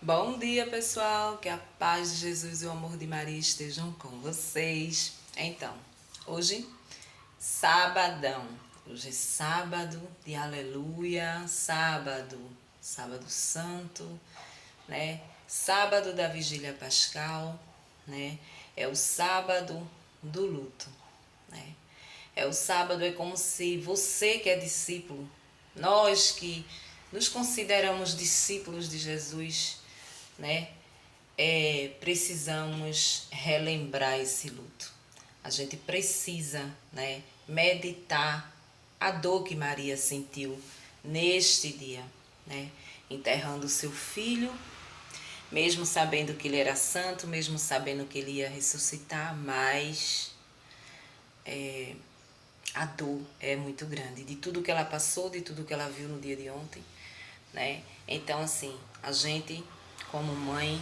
Bom dia, pessoal. Que a paz de Jesus e o amor de Maria estejam com vocês. Então, hoje, sabadão. Hoje é sábado de aleluia, sábado santo, né? Sábado da vigília pascal, né? É o sábado do luto, né? É o sábado, é como se você que é discípulo, nós que nos consideramos discípulos de Jesus, né? Precisamos relembrar esse luto. A gente precisa, né, meditar a dor que Maria sentiu neste dia, né, enterrando seu filho, mesmo sabendo que ele era santo, mesmo sabendo que ele ia ressuscitar, mas a dor é muito grande de tudo que ela passou, de tudo que ela viu no dia de ontem, né? Então, assim, a gente, como mãe,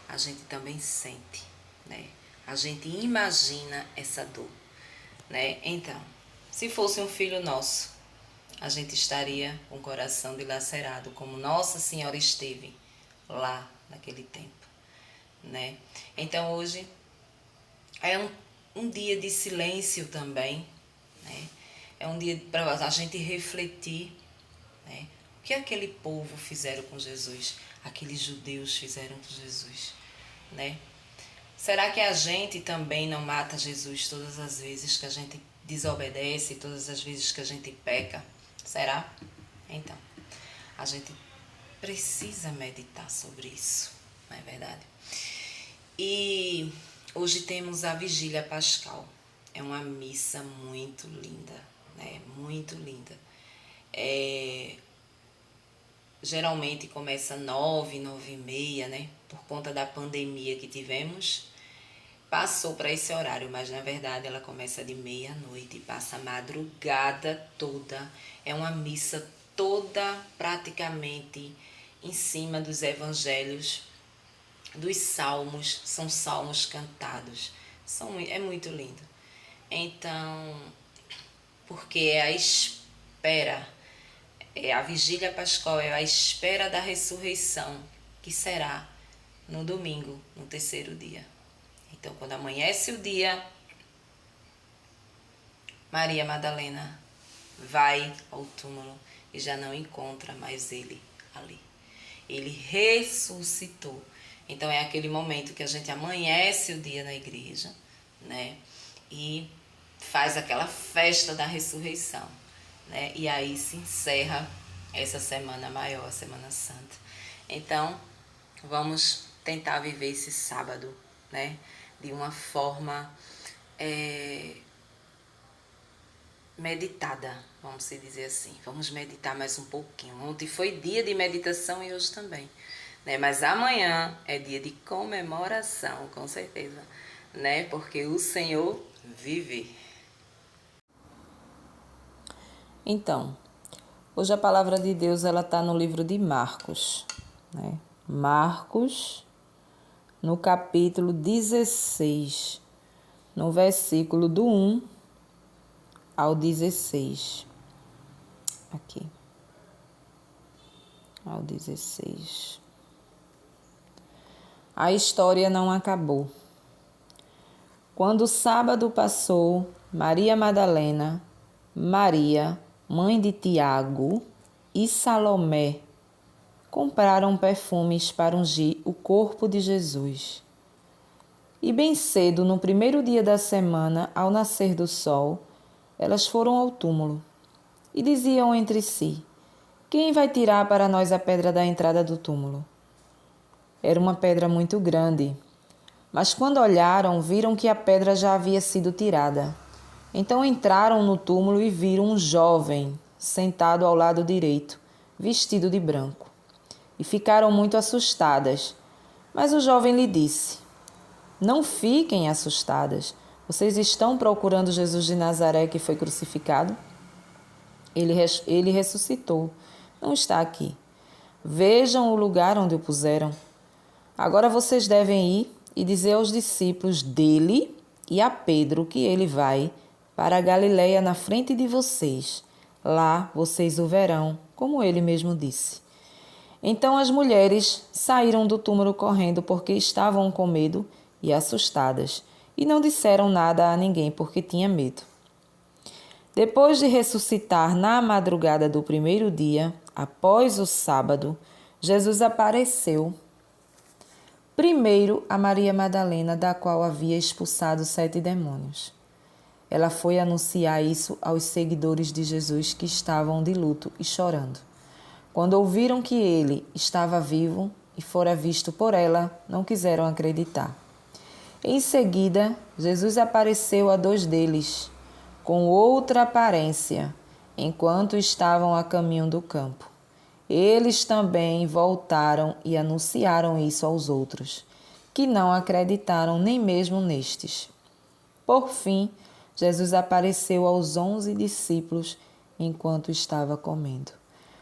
a gente também sente, né? A gente imagina essa dor, né? Então, se fosse um filho nosso, a gente estaria com o coração dilacerado, como Nossa Senhora esteve lá naquele tempo, né? Então, hoje é um dia de silêncio também, né? É um dia para a gente refletir, né? O que aquele povo fizeram com Jesus, aqueles judeus fizeram com Jesus, né? Será que a gente também não mata Jesus todas as vezes que a gente desobedece, todas as vezes que a gente peca? Será? Então, a gente precisa meditar sobre isso, não é verdade? E hoje temos a Vigília Pascal. É uma missa muito linda, né? Muito linda. Geralmente começa 9, 9h30, né? Por conta da pandemia que tivemos, passou para esse horário, mas na verdade ela começa de meia-noite e passa a madrugada toda. É uma missa toda praticamente em cima dos evangelhos, dos salmos, são salmos cantados. É muito lindo. Então, porque é a espera, a vigília pascal é a espera da ressurreição, que será no domingo, no terceiro dia. Então, quando amanhece o dia, Maria Madalena vai ao túmulo e já não encontra mais ele ali. Ele ressuscitou. Então, é aquele momento que a gente amanhece o dia na igreja, né? E faz aquela festa da ressurreição, né? E aí se encerra essa semana maior, a Semana Santa. Então, vamos tentar viver esse sábado, né? De uma forma meditada, vamos dizer assim. Vamos meditar mais um pouquinho. Ontem foi dia de meditação e hoje também, né? Mas amanhã é dia de comemoração, com certeza, né? Porque o Senhor vive. Então, hoje a palavra de Deus ela está no livro de Marcos, né? Marcos, no capítulo 16, no versículo do 1 ao 16. Aqui. Ao 16. A história não acabou. Quando o sábado passou, Maria Madalena, Maria, mãe de Tiago, e Salomé compraram perfumes para ungir o corpo de Jesus. E bem cedo, no primeiro dia da semana, ao nascer do sol, elas foram ao túmulo e diziam entre si: quem vai tirar para nós a pedra da entrada do túmulo? Era uma pedra muito grande, mas quando olharam, viram que a pedra já havia sido tirada. Então entraram no túmulo e viram um jovem sentado ao lado direito, vestido de branco. E ficaram muito assustadas. Mas o jovem lhe disse: não fiquem assustadas. Vocês estão procurando Jesus de Nazaré que foi crucificado? Ele ressuscitou. Não está aqui. Vejam o lugar onde o puseram. Agora vocês devem ir e dizer aos discípulos dele e a Pedro que ele vai para a Galileia na frente de vocês. Lá vocês o verão, como ele mesmo disse. Então as mulheres saíram do túmulo correndo porque estavam com medo e assustadas, e não disseram nada a ninguém porque tinha medo. Depois de ressuscitar na madrugada do primeiro dia, após o sábado, Jesus apareceu primeiro a Maria Madalena, da qual havia expulsado 7 demônios. Ela foi anunciar isso aos seguidores de Jesus que estavam de luto e chorando. Quando ouviram que ele estava vivo e fora visto por ela, não quiseram acreditar. Em seguida, Jesus apareceu a 2 deles, com outra aparência, enquanto estavam a caminho do campo. Eles também voltaram e anunciaram isso aos outros, que não acreditaram nem mesmo nestes. Por fim, Jesus apareceu aos 11 discípulos enquanto estava comendo.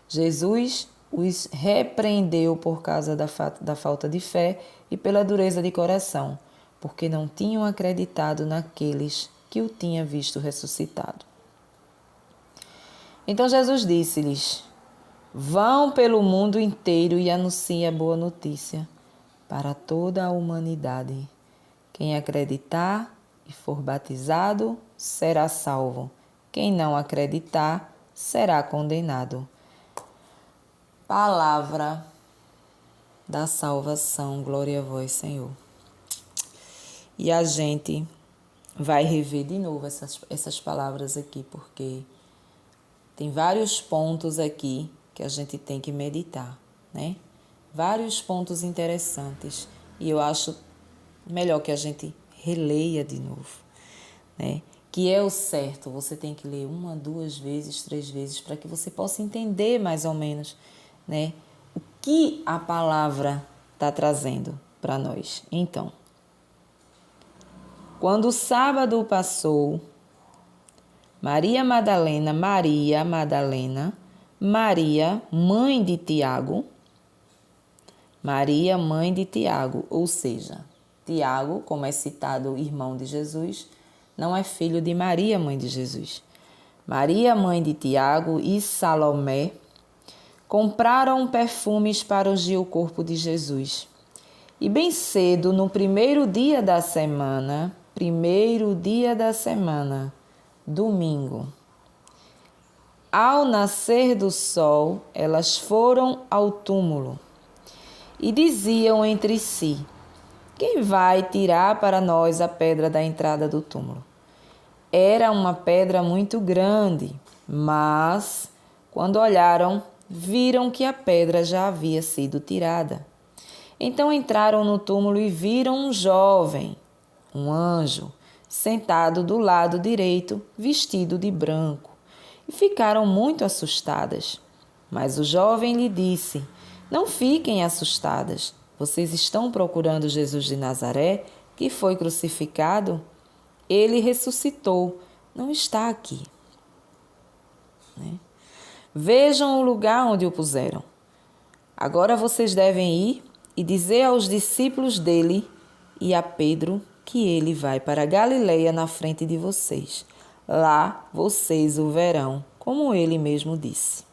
Jesus os repreendeu por causa da falta de fé e pela dureza de coração, porque não tinham acreditado naqueles que o tinham visto ressuscitado. Então Jesus disse-lhes: vão pelo mundo inteiro e anunciem a boa notícia para toda a humanidade. Quem acreditar e for batizado será salvo. Quem não acreditar será condenado. Palavra da salvação, glória a vós, Senhor. E a gente vai rever de novo essas palavras aqui, porque tem vários pontos aqui que a gente tem que meditar, né? Vários pontos interessantes. E eu acho melhor que a gente releia de novo, né? Que é o certo, você tem que ler 1, 2 vezes, 3 vezes, para que você possa entender mais ou menos, né, o que a palavra está trazendo para nós. Então, quando o sábado passou, Maria, Maria, mãe de Tiago, ou seja, Tiago, como é citado o irmão de Jesus, não é filho de Maria, mãe de Jesus. Maria, mãe de Tiago e Salomé, compraram perfumes para ungir o corpo de Jesus. E bem cedo, no primeiro dia da semana, domingo, ao nascer do sol, elas foram ao túmulo e diziam entre si: quem vai tirar para nós a pedra da entrada do túmulo? Era uma pedra muito grande, mas, quando olharam, viram que a pedra já havia sido tirada. Então entraram no túmulo e viram um jovem, um anjo, sentado do lado direito, vestido de branco, e ficaram muito assustadas. Mas o jovem lhe disse: não fiquem assustadas. Vocês estão procurando Jesus de Nazaré, que foi crucificado? Ele ressuscitou, não está aqui. Né? Vejam o lugar onde o puseram. Agora vocês devem ir e dizer aos discípulos dele e a Pedro que ele vai para Galileia na frente de vocês. Lá vocês o verão, como ele mesmo disse.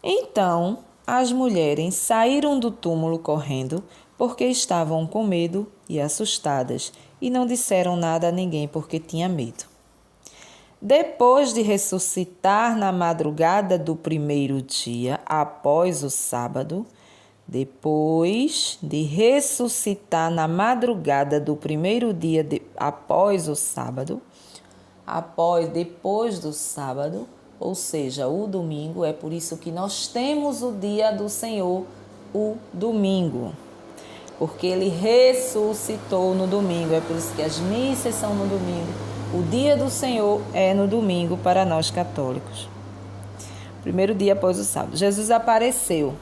Então as mulheres saíram do túmulo correndo, porque estavam com medo e assustadas, e não disseram nada a ninguém porque tinha medo. Depois de ressuscitar na madrugada do primeiro dia, após o sábado, depois do sábado, ou seja, o domingo, é por isso que nós temos o dia do Senhor, o domingo, porque ele ressuscitou no domingo, é por isso que as missas são no domingo. O dia do Senhor é no domingo para nós católicos. Primeiro dia após o sábado. Jesus apareceu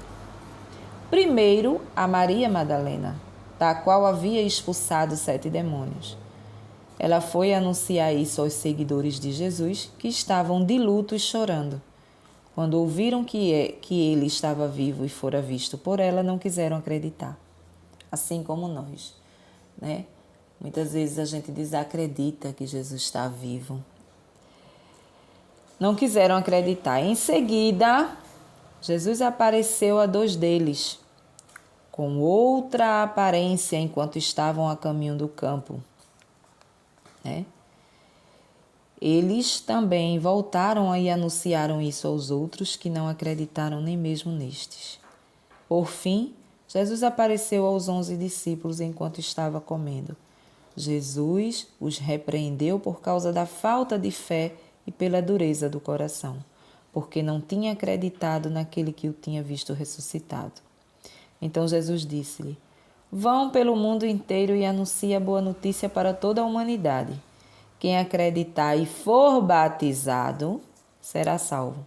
primeiro a Maria Madalena, da qual havia expulsado 7 demônios. Ela foi anunciar isso aos seguidores de Jesus, que estavam de luto e chorando. Quando ouviram que ele estava vivo e fora visto por ela, não quiseram acreditar. Assim como nós, né? Muitas vezes a gente desacredita que Jesus está vivo. Não quiseram acreditar. Em seguida, Jesus apareceu a 2 deles, com outra aparência enquanto estavam a caminho do campo, né? Eles também voltaram e anunciaram isso aos outros, que não acreditaram nem mesmo nestes. Por fim, Jesus apareceu aos 11 discípulos enquanto estava comendo. Jesus os repreendeu por causa da falta de fé e pela dureza do coração, porque não tinha acreditado naquele que o tinha visto ressuscitado. Então Jesus disse-lhe: Vão pelo mundo inteiro e anuncie a boa notícia para toda a humanidade. Quem acreditar e for batizado será salvo.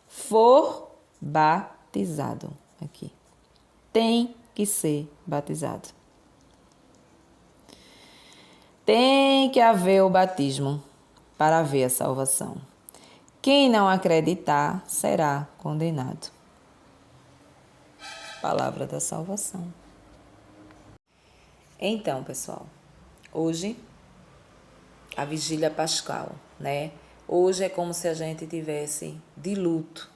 For batizado. Aqui. Tem que ser batizado. Tem que haver o batismo para haver a salvação. Quem não acreditar será condenado. Palavra da salvação. Então, pessoal, hoje a vigília pascal, né? Hoje é como se a gente tivesse de luto,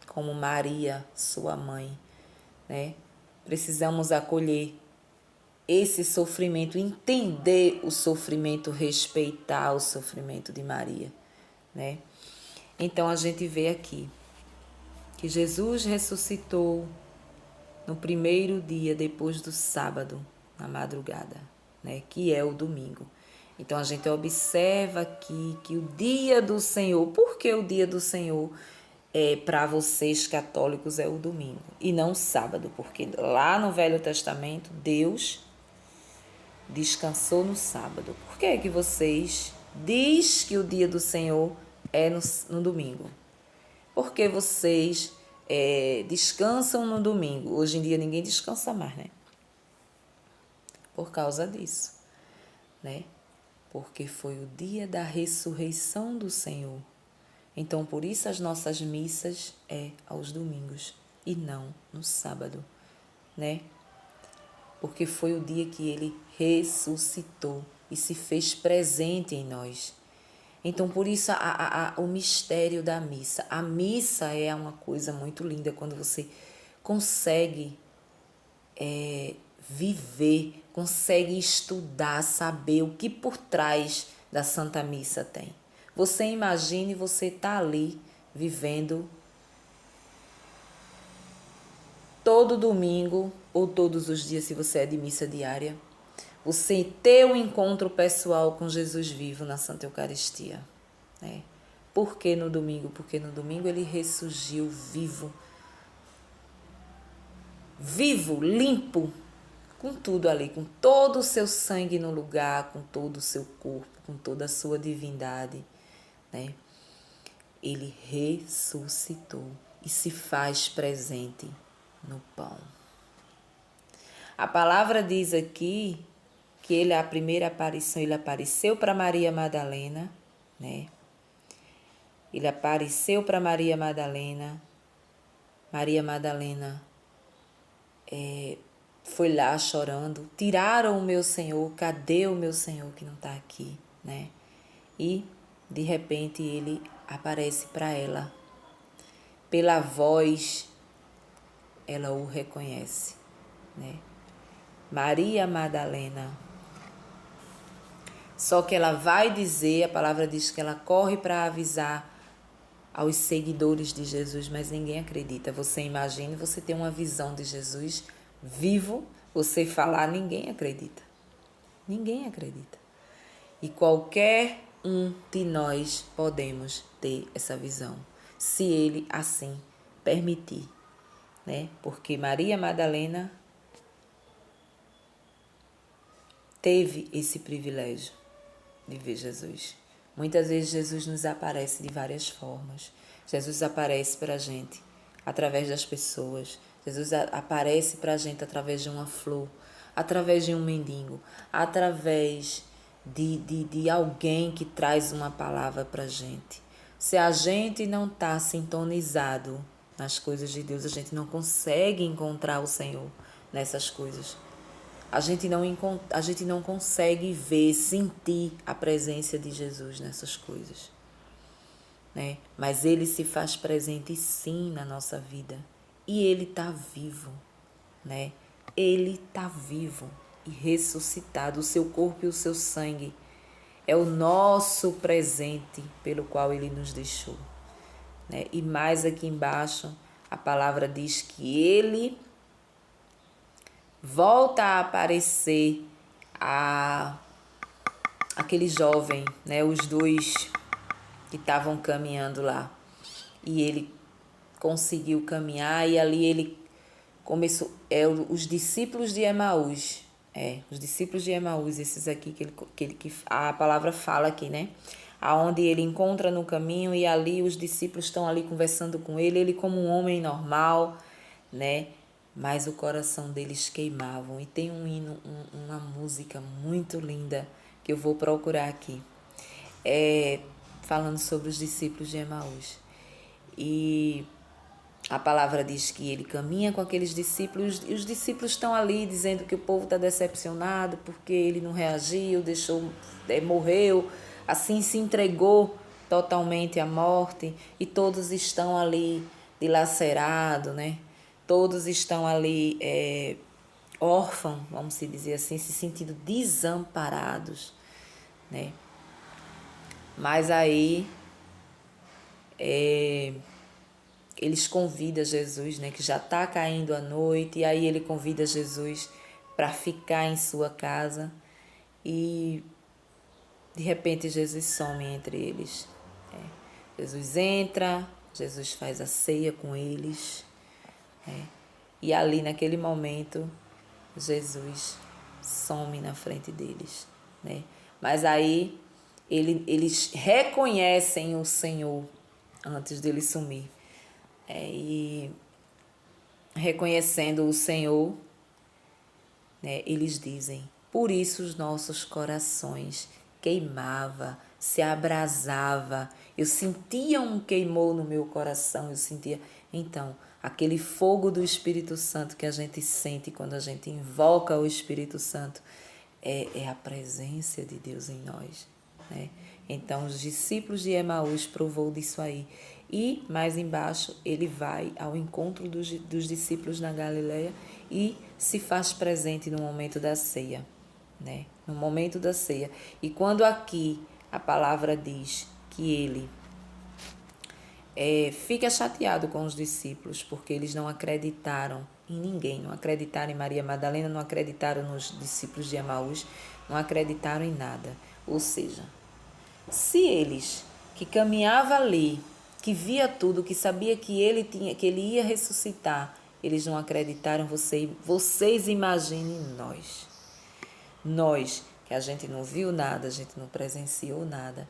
como Maria, sua mãe, né? Precisamos acolher esse sofrimento, entender o sofrimento, respeitar o sofrimento de Maria, né? Então a gente vê aqui que Jesus ressuscitou no primeiro dia depois do sábado, na madrugada, né? Que é o domingo. Então a gente observa aqui que o dia do Senhor, por que o dia do Senhor para vocês católicos é o domingo e não o sábado? Porque lá no Velho Testamento Deus descansou no sábado. Por que é que vocês diz que o dia do Senhor é no domingo? Porque vocês descansam no domingo. Hoje em dia ninguém descansa mais, né? Por causa disso, né? Porque foi o dia da ressurreição do Senhor. Então, por isso as nossas missas aos domingos e não no sábado, né? Porque foi o dia que ele ressuscitou e se fez presente em nós. Então, por isso o mistério da missa. A missa é uma coisa muito linda quando você consegue viver, consegue estudar, saber o que por trás da Santa Missa tem. Você imagine você estar ali vivendo todo domingo ou todos os dias, se você é de missa diária, você ter um encontro pessoal com Jesus vivo na Santa Eucaristia, né? Por que no domingo? Porque no domingo ele ressurgiu vivo, limpo, com tudo ali, com todo o seu sangue no lugar, com todo o seu corpo, com toda a sua divindade, né? Ele ressuscitou e se faz presente no pão. A palavra diz aqui que a primeira aparição, ele apareceu para Maria Madalena, né? Ele apareceu para Maria Madalena. Maria Madalena foi lá chorando. Tiraram o meu Senhor, cadê o meu Senhor que não está aqui, né? E, de repente, ele aparece para ela. Pela voz, ela o reconhece, né? Maria Madalena. Só que ela vai dizer, a palavra diz que ela corre para avisar aos seguidores de Jesus, mas ninguém acredita. Você imagine, você ter uma visão de Jesus vivo, você falar, ninguém acredita. Ninguém acredita. E qualquer um de nós podemos ter essa visão, se ele assim permitir, né? Porque Maria Madalena teve esse privilégio de ver Jesus. Muitas vezes Jesus nos aparece de várias formas. Jesus aparece para a gente através das pessoas. Jesus aparece para a gente através de uma flor, através de um mendigo, através de alguém que traz uma palavra para a gente. Se a gente não está sintonizado nas coisas de Deus, a gente não consegue encontrar o Senhor nessas coisas. A gente não consegue ver, sentir a presença de Jesus nessas coisas. né? Mas ele se faz presente sim na nossa vida. E ele está vivo, né? Ele está vivo e ressuscitado. O seu corpo e o seu sangue é o nosso presente pelo qual ele nos deixou, né? E mais aqui embaixo, a palavra diz que ele volta a aparecer a aquele jovem, né? Os dois que estavam caminhando lá. E ele conseguiu caminhar e ali ele começou, os discípulos de Emaús, os discípulos de Emaús, esses aqui que a palavra fala aqui, né? Aonde ele encontra no caminho e ali os discípulos estão ali conversando com ele como um homem normal, né? Mas o coração deles queimavam. E tem um hino, uma música muito linda que eu vou procurar aqui, falando sobre os discípulos de Emaús. E a palavra diz que ele caminha com aqueles discípulos e os discípulos estão ali dizendo que o povo está decepcionado porque ele não reagiu, morreu, assim se entregou totalmente à morte e todos estão ali dilacerados, né? Todos estão ali órfãos, vamos dizer assim, se sentindo desamparados, né? Mas aí eles convidam Jesus, né, que já está caindo a noite, e aí ele convida Jesus para ficar em sua casa e de repente Jesus some entre eles. Jesus entra, Jesus faz a ceia com eles, e ali naquele momento Jesus some na frente deles, né? Mas aí eles reconhecem o Senhor antes dele sumir. E reconhecendo o Senhor, né, eles dizem, por isso os nossos corações queimava, se abrasava, eu sentia um queimor no meu coração, eu sentia, então, aquele fogo do Espírito Santo que a gente sente quando a gente invoca o Espírito Santo, é a presença de Deus em nós, né? Então, os discípulos de Emaús provou disso aí. E, mais embaixo, ele vai ao encontro dos discípulos na Galileia e se faz presente no momento da ceia, né? No momento da ceia. E quando aqui a palavra diz que ele fica chateado com os discípulos, porque eles não acreditaram em ninguém, não acreditaram em Maria Madalena, não acreditaram nos discípulos de Emaús, não acreditaram em nada. Ou seja, se eles que caminhavam ali, que via tudo, que sabia que ele ia ressuscitar, eles não acreditaram, vocês imaginem nós que a gente não viu nada, a gente não presenciou nada,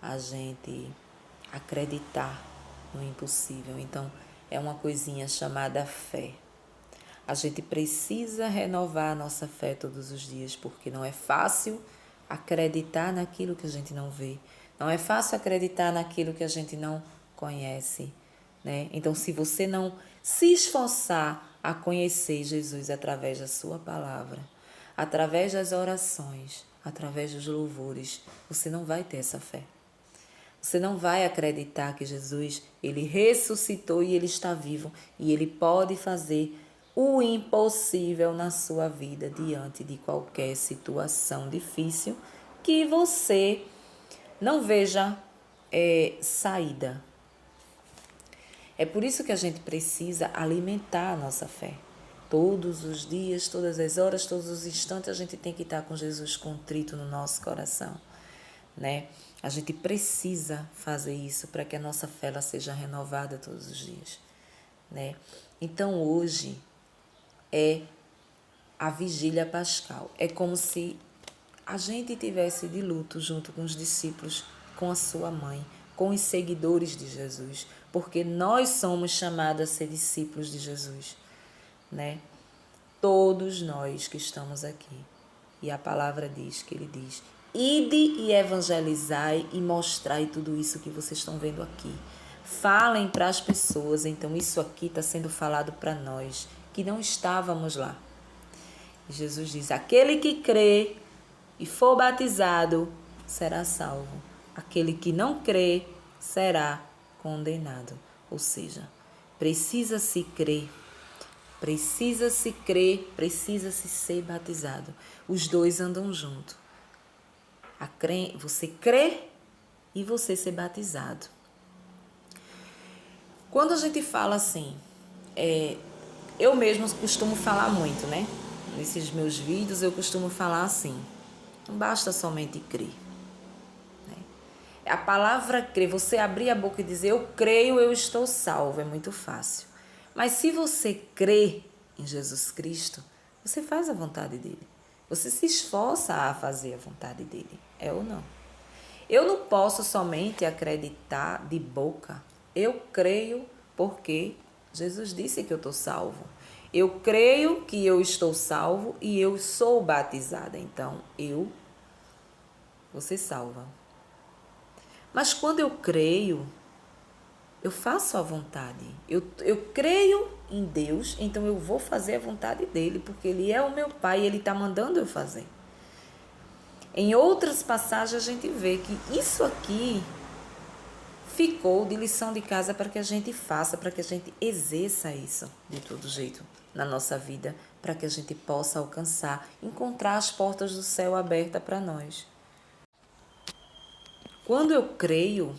a gente acreditar no impossível. Então é uma coisinha chamada fé. A gente precisa renovar a nossa fé todos os dias, porque não é fácil acreditar naquilo que a gente não vê. Não é fácil acreditar naquilo que a gente não conhece, né? Então, se você não se esforçar a conhecer Jesus através da sua palavra, através das orações, através dos louvores, você não vai ter essa fé. Você não vai acreditar que Jesus, ele ressuscitou e ele está vivo e ele pode fazer o impossível na sua vida diante de qualquer situação difícil que você não veja saída. É por isso que a gente precisa alimentar a nossa fé. Todos os dias, todas as horas, todos os instantes, a gente tem que estar com Jesus contrito no nosso coração, né? A gente precisa fazer isso para que a nossa fé ela seja renovada todos os dias, né? Então, hoje é a vigília pascal. É como se a gente tivesse de luto junto com os discípulos, com a sua mãe, com os seguidores de Jesus, porque nós somos chamados a ser discípulos de Jesus, né? Todos nós que estamos aqui. E a palavra diz, que ele diz, ide e evangelizai e mostrai tudo isso que vocês estão vendo aqui. Falem para as pessoas. Então isso aqui está sendo falado para nós, que não estávamos lá. E Jesus diz, aquele que crê e for batizado será salvo. Aquele que não crê será condenado. Ou seja, precisa-se crer, precisa-se ser batizado. Os dois andam juntos. Você crê e você ser batizado. Quando a gente fala assim, eu mesmo costumo falar muito, né? Nesses meus vídeos eu costumo falar assim, não basta somente crer. Né? A palavra crer, você abrir a boca e dizer eu creio, eu estou salvo, é muito fácil. Mas se você crê em Jesus Cristo, você faz a vontade dele. Você se esforça a fazer a vontade dele, é ou não? Eu não posso somente acreditar de boca. Eu creio porque Jesus disse que eu estou salvo. Eu creio que eu estou salvo e eu sou batizada. Então, eu vou ser salva. Mas quando eu creio, eu faço a vontade. Eu creio em Deus, então eu vou fazer a vontade dele, porque ele é o meu Pai e ele está mandando eu fazer. Em outras passagens a gente vê que isso aqui ficou de lição de casa para que a gente faça, para que a gente exerça isso de todo jeito na nossa vida, para que a gente possa alcançar, encontrar as portas do céu abertas para nós. Quando eu creio,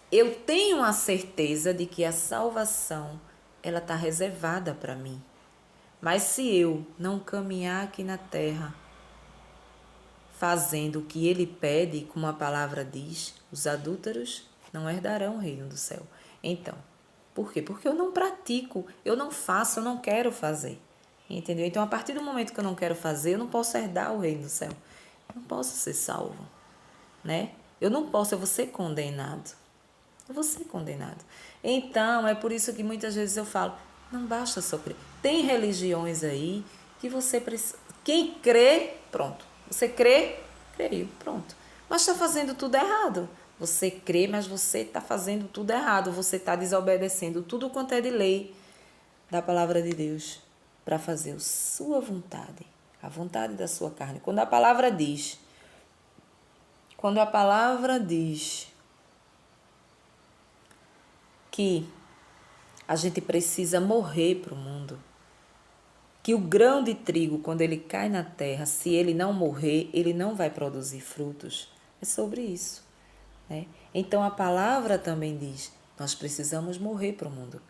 eu tenho a certeza de que a salvação ela está reservada para mim. Mas se eu não caminhar aqui na terra, fazendo o que ele pede, como a palavra diz, os adúlteros não herdarão o reino do céu. Então, por quê? Porque eu não pratico, eu não faço, eu não quero fazer. Entendeu? Então, a partir do momento que eu não quero fazer, eu não posso herdar o reino do céu. Eu não posso ser salvo, né? Eu não posso, eu vou ser condenado. Eu vou ser condenado. Então, é por isso que muitas vezes eu falo, não basta só crer. Tem religiões aí que você precisa... Quem crê, pronto. Você crê, creio, pronto. Mas está fazendo tudo errado. Você crê, mas você está fazendo tudo errado. Você está desobedecendo tudo quanto é de lei da palavra de Deus para fazer a sua vontade, a vontade da sua carne. Quando a palavra diz que a gente precisa morrer para o mundo, que o grão de trigo, quando ele cai na terra, se ele não morrer, ele não vai produzir frutos. É sobre isso. Né? Então, a palavra também diz, nós precisamos morrer para o mundo.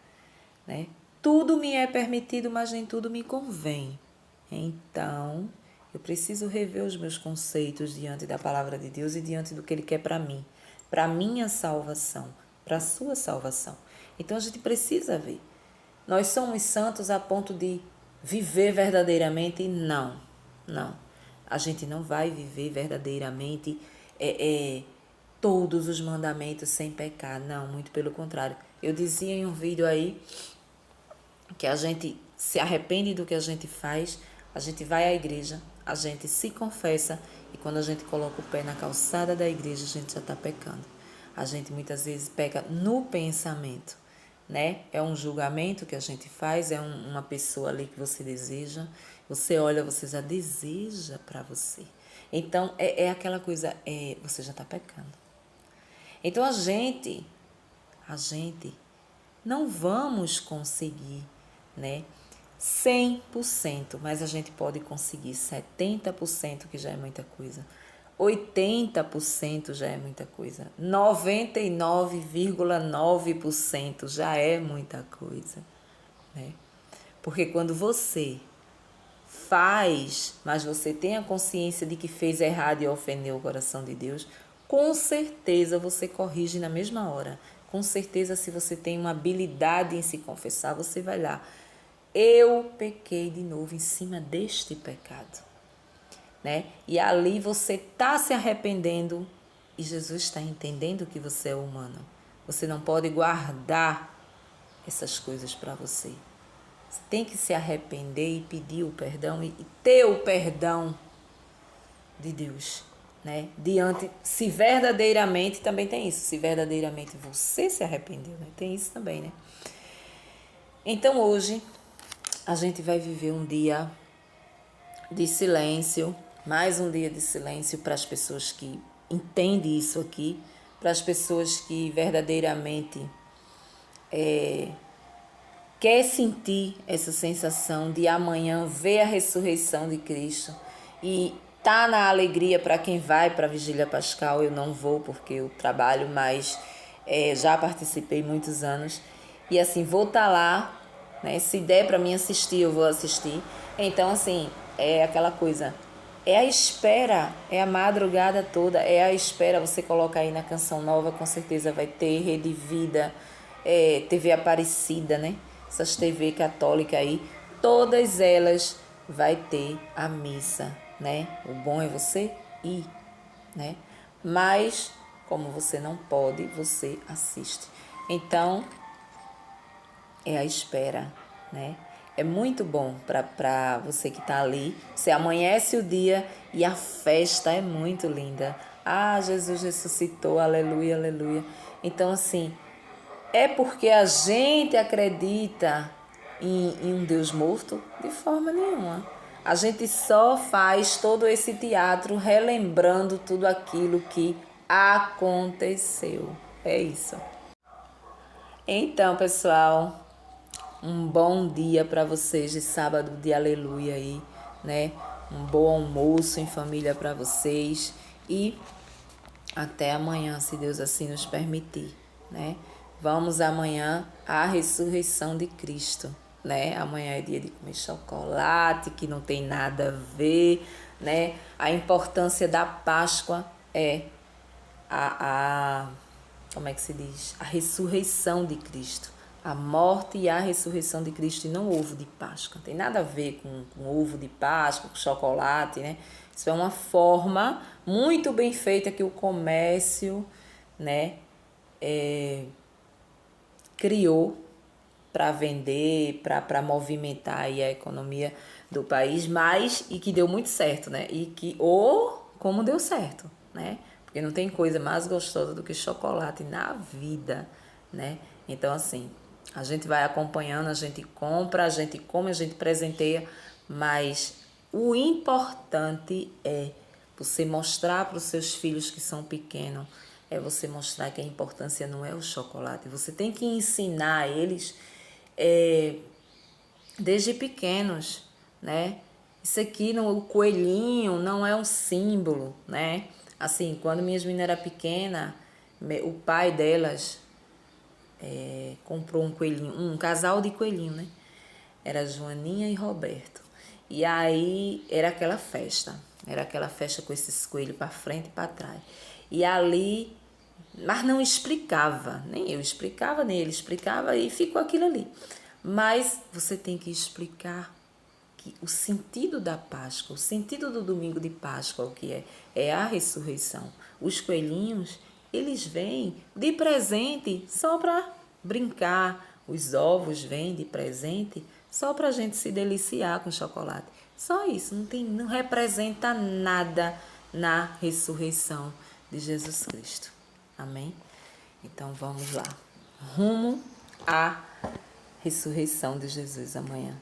Né? Tudo me é permitido, mas nem tudo me convém. Então, eu preciso rever os meus conceitos diante da palavra de Deus e diante do que Ele quer para mim, para a minha salvação, para a sua salvação. Então, a gente precisa ver. Nós somos santos a ponto de viver verdadeiramente? Não. A gente não vai viver verdadeiramente todos os mandamentos sem pecar. Não, muito pelo contrário. Eu dizia em um vídeo aí que a gente se arrepende do que a gente faz, a gente vai à igreja, a gente se confessa e quando a gente coloca o pé na calçada da igreja, a gente já está pecando. A gente muitas vezes peca no pensamento. Né? É um julgamento que a gente faz, é uma pessoa ali que você deseja, você olha, você já deseja para você. Então, é aquela coisa, você já está pecando. Então, a gente não vamos conseguir, né, 100%, mas a gente pode conseguir 70%, que já é muita coisa. 80% já é muita coisa. 99,9% já é muita coisa. Né? Porque quando você faz, mas você tem a consciência de que fez errado e ofendeu o coração de Deus, com certeza você corrige na mesma hora. Com certeza, se você tem uma habilidade em se confessar, você vai lá. Eu pequei de novo em cima deste pecado. Né? E ali você está se arrependendo e Jesus está entendendo que você é humano. Você não pode guardar essas coisas para você. Você tem que se arrepender e pedir o perdão e ter o perdão de Deus. Né? Diante, se verdadeiramente, também tem isso, se verdadeiramente você se arrependeu, né? Tem isso também, né? Então hoje a gente vai viver um dia de silêncio, mais um dia de silêncio para as pessoas que entendem isso aqui, para as pessoas que verdadeiramente quer sentir essa sensação de amanhã ver a ressurreição de Cristo e tá na alegria. Para quem vai para a Vigília Pascal, eu não vou porque eu trabalho, mas já participei muitos anos e assim vou estar lá, né? Se der para mim assistir, eu vou assistir. Então assim, é aquela coisa, é a espera, é a madrugada toda, é a espera. Você coloca aí na Canção Nova, com certeza vai ter Rede Vida, TV Aparecida, né? Essas TV católica aí, todas elas vai ter a missa, né? O bom é você ir, né? Mas como você não pode, você assiste. Então, é a espera, né? É muito bom para você que está ali. Você amanhece o dia e a festa é muito linda. Ah, Jesus ressuscitou, aleluia, aleluia. Então, assim, é porque a gente acredita em um Deus morto? De forma nenhuma. A gente só faz todo esse teatro relembrando tudo aquilo que aconteceu. É isso. Então, pessoal, um bom dia para vocês de sábado de aleluia aí, né? Um bom almoço em família para vocês e até amanhã, se Deus assim nos permitir, né? Vamos amanhã à ressurreição de Cristo, né? Amanhã é dia de comer chocolate, que não tem nada a ver, né? A importância da Páscoa é como é que se diz? A ressurreição de Cristo. A morte e a ressurreição de Cristo, e não ovo de Páscoa. Não tem nada a ver com ovo de Páscoa, com chocolate, né? Isso é uma forma muito bem feita que o comércio, né, criou para vender, para movimentar aí a economia do país, mas e que deu muito certo, né? E que, como deu certo, né? Porque não tem coisa mais gostosa do que chocolate na vida, né? Então, assim, a gente vai acompanhando, a gente compra, a gente come, a gente presenteia, mas o importante é você mostrar para os seus filhos que são pequenos, é você mostrar que a importância não é o chocolate. Você tem que ensinar a eles desde pequenos, né? Isso aqui, o coelhinho não é um símbolo, né? Assim, quando minhas meninas eram pequenas, o pai delas comprou um coelhinho, um casal de coelhinho, né? Era Joaninha e Roberto. E aí era aquela festa com esses coelhos para frente e para trás. E ali, mas não explicava, nem eu explicava, nem ele explicava, e ficou aquilo ali. Mas você tem que explicar que o sentido da Páscoa, o sentido do domingo de Páscoa, o que é? É a ressurreição. Os coelhinhos, eles vêm de presente só para brincar. Os ovos vêm de presente só para a gente se deliciar com chocolate. Só isso, não representa nada na ressurreição de Jesus Cristo. Amém? Então vamos lá. Rumo à ressurreição de Jesus amanhã.